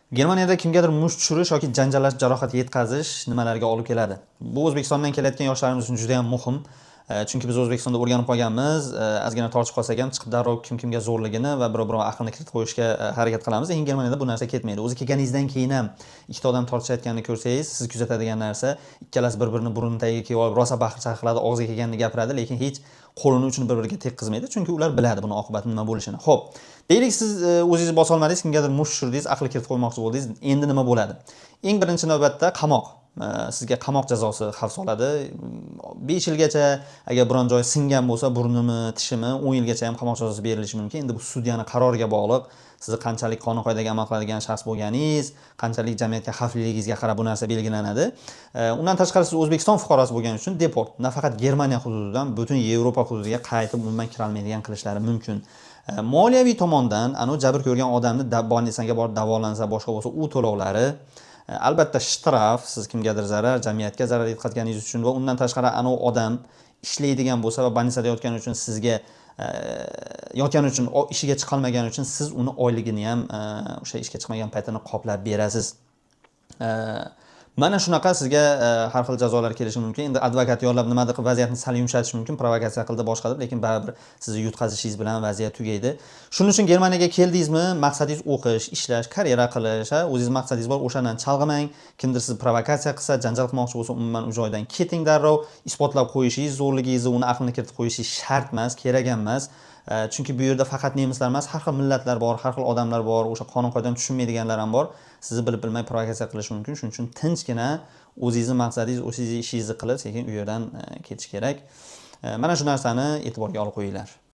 Germaniyada kimgadir musht tushirish yoki janjallash, jarohat yetkazish nimalarga olib keladi? Bu O'zbekistondan kelayotgan yoshlarimiz uchun juda ham muhim. Chunki biz O'zbekistonda o'rganib qolganmiz, ozgina tortib qolsak ham chiqib darrov kim kimga zo'rligini va birov aqlni kiritib qo'yishga harakat qilamiz. Lekin Germaniyada bu narsa ketmaydi. O'zi kelganingizdan keyin ham ikkita odam tortishayotganini ko'rsangiz, siz kuzatadigan narsa ikkalasi bir-birini burun tagiga kelib olib rosa baqir-chaqir qiladi, og'ziga kelganini gapiradi, lekin hech qo'lini uchun bir-biriga tekkizmaydi, chunki ular biladi buni oqibati nima bo'lishini. Xo'p, deylik siz o'zingiz bosa olmadingiz, kimgadir musht tushirdingiz, aqli kiritib qo'ymoqchi bo'ldingiz. Endi nima bo'ladi? Eng birinchi navbatda qamoq. Sizga qamoq jazosi xavf soladi. 5 yilgacha agar biron joy singan bo'lsa, burnimi, tishimi 10 yilgacha ham qamoq jazosi berilishi mumkin. Endi bu sudyaning qaroriga bog'liq. Siz qanchalik qonun qoidaga amal qiladigan shaxs bo'lganingiz, qanchalik jamiyatga xavfliligingizga qarab bu narsa belgilanadi. Undan tashqari siz O'zbekiston fuqarosi bo'lganingiz uchun deport, nafaqat Germaniya hududidan butun Yevropa hududiga qaytib umuman kira olmaydigan qilishlari mumkin. Moliyaviy tomondan jabr ko'rgan odamni bolnitsaga borib davolansa, boshqa bo'lsa u to'lovlari, albatta shtraf, siz kimgadir zarar, jamiyatga zarar yetkazganingiz uchun va undan tashqari odam ishlaydigan bo'lsa va bolnitsada yotgani uchun sizga yotgani uchun ishiga chiqolmagani uchun siz uni oyligini ham o'sha ishga chiqmagan paytini qoplab berasiz. Mana shunaqa sizga har xil jazolar kelishi mumkin. Endi advokat yollab nimadir qilib vaziyatni sal yumshatish mumkin, provokatsiya qildi boshqadir, lekin baribir sizni yutqazishingiz bilan vaziyat tugaydi. Shuning uchun Germaniyaga keldingizmi, maqsadingiz o'qish, ishlash, karyera qilish, o'zingiz maqsadingiz bor, o'shandan chalg'imang. Kimdir sizni provokatsiya qilsa, janjal qilmoqchi bo'lsa, umuman u joydan keting darrov. Isbotlab qo'yishingiz zo'rligingizni, uni aqlini kiritib qo'yishingiz shart emas, kerak ham emas. Chunki bu yerda faqat nemislar emas, har xil millatlar bor, har xil odamlar bor, o'sha qonun qoidani tushunmaydiganlar ham bor. Sizni bilib bilmay provokatsiya qilishi mumkin. Shuning uchun tinchgina o'zingizni maqsadingiz, o'zingizni ishingizni qilib, sekin u yerdan ketish kerak. Mana shu narsani e'tiborga olib qo'yinglar.